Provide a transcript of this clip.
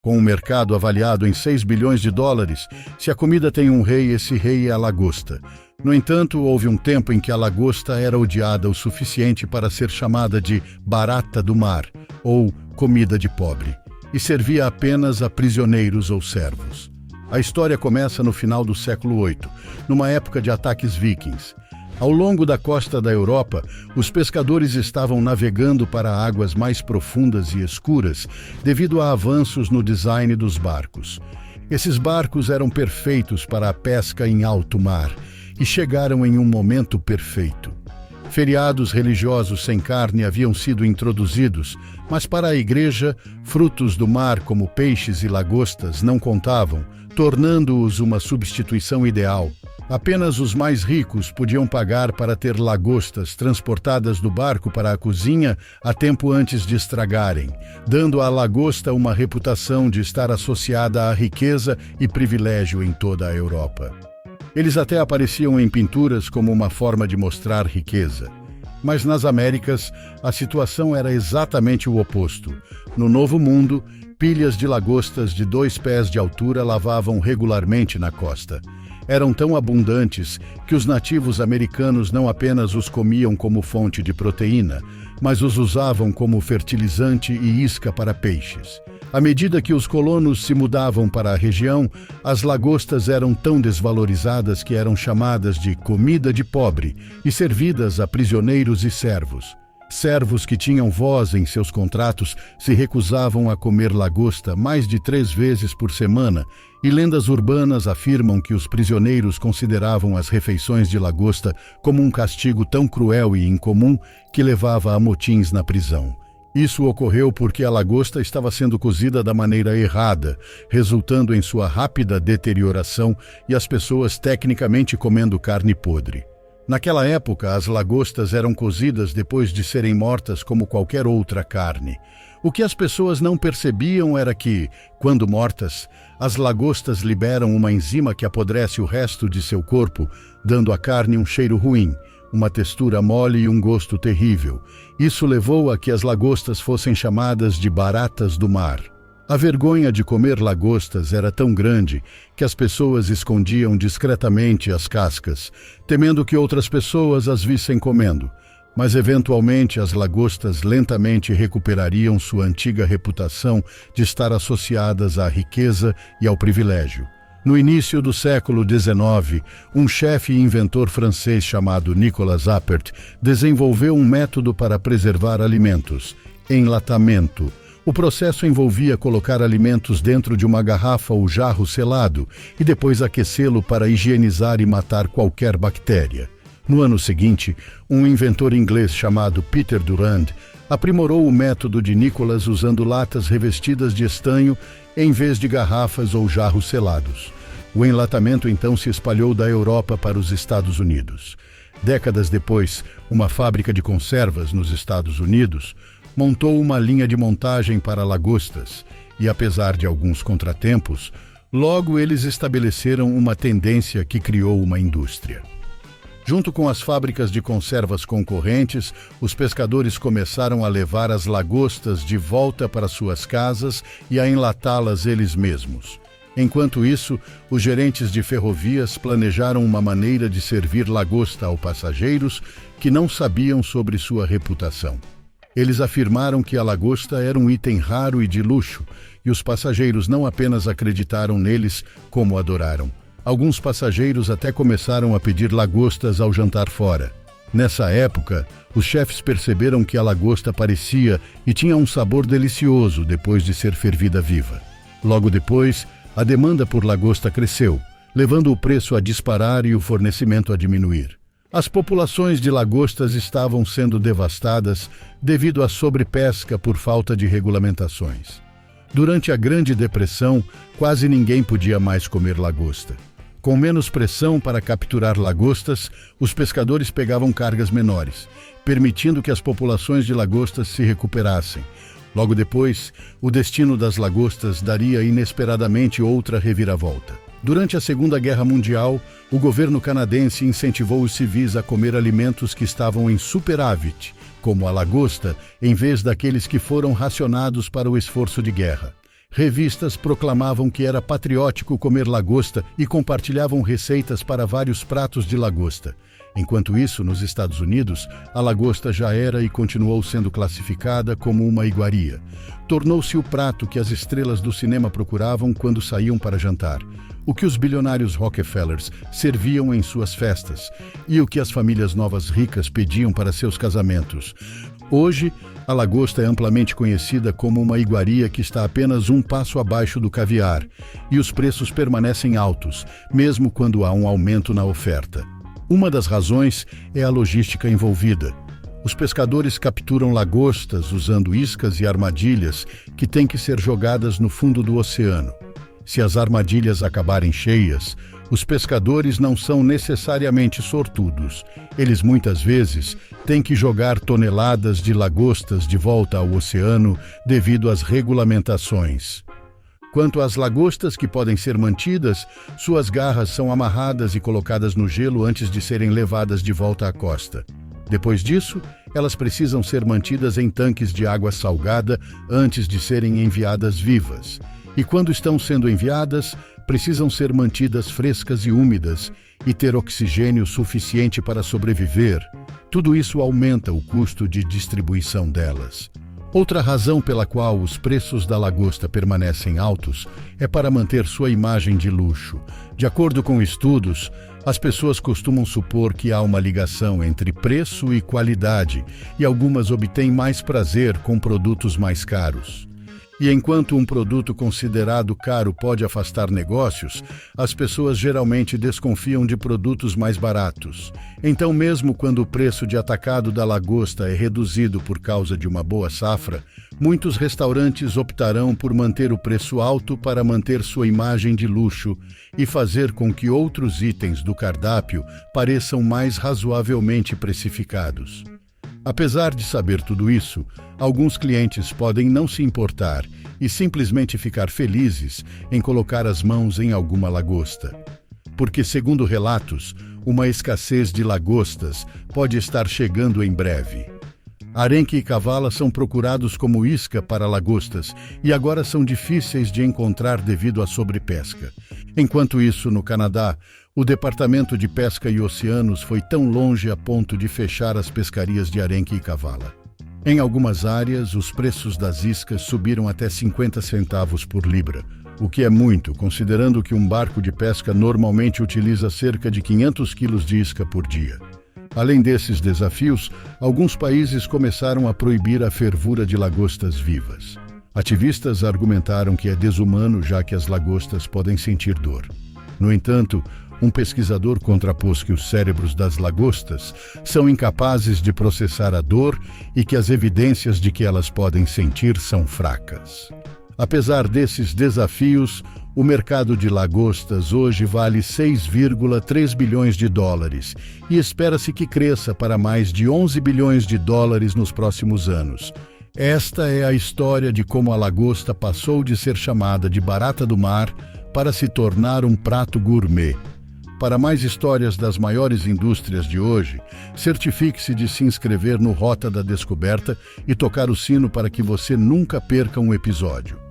Com um mercado avaliado em 6 bilhões de dólares, se a comida tem um rei, esse rei é a lagosta. No entanto, houve um tempo em que a lagosta era odiada o suficiente para ser chamada de barata do mar, ou comida de pobre, e servia apenas a prisioneiros ou servos. A história começa no final do século VIII, numa época de ataques vikings. Ao longo da costa da Europa, os pescadores estavam navegando para águas mais profundas e escuras devido a avanços no design dos barcos. Esses barcos eram perfeitos para a pesca em alto mar e chegaram em um momento perfeito. Feriados religiosos sem carne haviam sido introduzidos, mas para a igreja, frutos do mar como peixes e lagostas não contavam, tornando-os uma substituição ideal. Apenas os mais ricos podiam pagar para ter lagostas transportadas do barco para a cozinha a tempo antes de estragarem, dando à lagosta uma reputação de estar associada à riqueza e privilégio em toda a Europa. Eles até apareciam em pinturas como uma forma de mostrar riqueza. Mas nas Américas, a situação era exatamente o oposto. No Novo Mundo, pilhas de lagostas de 2 pés de altura lavavam regularmente na costa. Eram tão abundantes que os nativos americanos não apenas os comiam como fonte de proteína, mas os usavam como fertilizante e isca para peixes. À medida que os colonos se mudavam para a região, as lagostas eram tão desvalorizadas que eram chamadas de comida de pobre e servidas a prisioneiros e servos. Servos que tinham voz em seus contratos se recusavam a comer lagosta mais de 3 vezes por semana, e lendas urbanas afirmam que os prisioneiros consideravam as refeições de lagosta como um castigo tão cruel e incomum que levava a motins na prisão. Isso ocorreu porque a lagosta estava sendo cozida da maneira errada, resultando em sua rápida deterioração e as pessoas tecnicamente comendo carne podre. Naquela época, as lagostas eram cozidas depois de serem mortas como qualquer outra carne. O que as pessoas não percebiam era que, quando mortas, as lagostas liberam uma enzima que apodrece o resto de seu corpo, dando à carne um cheiro ruim, uma textura mole e um gosto terrível. Isso levou a que as lagostas fossem chamadas de baratas do mar. A vergonha de comer lagostas era tão grande que as pessoas escondiam discretamente as cascas, temendo que outras pessoas as vissem comendo. Mas eventualmente as lagostas lentamente recuperariam sua antiga reputação de estar associadas à riqueza e ao privilégio. No início do século XIX, um chefe e inventor francês chamado Nicolas Appert desenvolveu um método para preservar alimentos: enlatamento. O processo envolvia colocar alimentos dentro de uma garrafa ou jarro selado e depois aquecê-lo para higienizar e matar qualquer bactéria. No ano seguinte, um inventor inglês chamado Peter Durand aprimorou o método de Nicolas usando latas revestidas de estanho em vez de garrafas ou jarros selados. O enlatamento então se espalhou da Europa para os Estados Unidos. Décadas depois, uma fábrica de conservas nos Estados Unidos montou uma linha de montagem para lagostas e, apesar de alguns contratempos, logo eles estabeleceram uma tendência que criou uma indústria. Junto com as fábricas de conservas concorrentes, os pescadores começaram a levar as lagostas de volta para suas casas e a enlatá-las eles mesmos. Enquanto isso, os gerentes de ferrovias planejaram uma maneira de servir lagosta aos passageiros que não sabiam sobre sua reputação. Eles afirmaram que a lagosta era um item raro e de luxo, e os passageiros não apenas acreditaram neles, como adoraram. Alguns passageiros até começaram a pedir lagostas ao jantar fora. Nessa época, os chefes perceberam que a lagosta parecia e tinha um sabor delicioso depois de ser fervida viva. Logo depois, a demanda por lagosta cresceu, levando o preço a disparar e o fornecimento a diminuir. As populações de lagostas estavam sendo devastadas devido à sobrepesca por falta de regulamentações. Durante a Grande Depressão, quase ninguém podia mais comer lagosta. Com menos pressão para capturar lagostas, os pescadores pegavam cargas menores, permitindo que as populações de lagostas se recuperassem. Logo depois, o destino das lagostas daria inesperadamente outra reviravolta. Durante a Segunda Guerra Mundial, o governo canadense incentivou os civis a comer alimentos que estavam em superávit, como a lagosta, em vez daqueles que foram racionados para o esforço de guerra. Revistas proclamavam que era patriótico comer lagosta e compartilhavam receitas para vários pratos de lagosta. Enquanto isso, nos Estados Unidos, a lagosta já era e continuou sendo classificada como uma iguaria. Tornou-se o prato que as estrelas do cinema procuravam quando saíam para jantar, o que os bilionários Rockefellers serviam em suas festas e o que as famílias novas ricas pediam para seus casamentos. Hoje, a lagosta é amplamente conhecida como uma iguaria que está apenas um passo abaixo do caviar, e os preços permanecem altos, mesmo quando há um aumento na oferta. Uma das razões é a logística envolvida. Os pescadores capturam lagostas usando iscas e armadilhas que têm que ser jogadas no fundo do oceano. Se as armadilhas acabarem cheias, os pescadores não são necessariamente sortudos. Eles muitas vezes têm que jogar toneladas de lagostas de volta ao oceano devido às regulamentações. Quanto às lagostas que podem ser mantidas, suas garras são amarradas e colocadas no gelo antes de serem levadas de volta à costa. Depois disso, elas precisam ser mantidas em tanques de água salgada antes de serem enviadas vivas. E quando estão sendo enviadas, precisam ser mantidas frescas e úmidas e ter oxigênio suficiente para sobreviver. Tudo isso aumenta o custo de distribuição delas. Outra razão pela qual os preços da lagosta permanecem altos é para manter sua imagem de luxo. De acordo com estudos, as pessoas costumam supor que há uma ligação entre preço e qualidade, e algumas obtêm mais prazer com produtos mais caros. E enquanto um produto considerado caro pode afastar negócios, as pessoas geralmente desconfiam de produtos mais baratos. Então, mesmo quando o preço de atacado da lagosta é reduzido por causa de uma boa safra, muitos restaurantes optarão por manter o preço alto para manter sua imagem de luxo e fazer com que outros itens do cardápio pareçam mais razoavelmente precificados. Apesar de saber tudo isso, alguns clientes podem não se importar e simplesmente ficar felizes em colocar as mãos em alguma lagosta. Porque, segundo relatos, uma escassez de lagostas pode estar chegando em breve. Arenque e cavala são procurados como isca para lagostas e agora são difíceis de encontrar devido à sobrepesca. Enquanto isso, no Canadá, o Departamento de Pesca e Oceanos foi tão longe a ponto de fechar as pescarias de arenque e cavala. Em algumas áreas, os preços das iscas subiram até 50 centavos por libra, o que é muito, considerando que um barco de pesca normalmente utiliza cerca de 500 quilos de isca por dia. Além desses desafios, alguns países começaram a proibir a fervura de lagostas vivas. Ativistas argumentaram que é desumano, já que as lagostas podem sentir dor. No entanto, um pesquisador contrapôs que os cérebros das lagostas são incapazes de processar a dor e que as evidências de que elas podem sentir são fracas. Apesar desses desafios, o mercado de lagostas hoje vale 6,3 bilhões de dólares e espera-se que cresça para mais de 11 bilhões de dólares nos próximos anos. Esta é a história de como a lagosta passou de ser chamada de barata do mar para se tornar um prato gourmet. Para mais histórias das maiores indústrias de hoje, certifique-se de se inscrever no Rota da Descoberta e tocar o sino para que você nunca perca um episódio.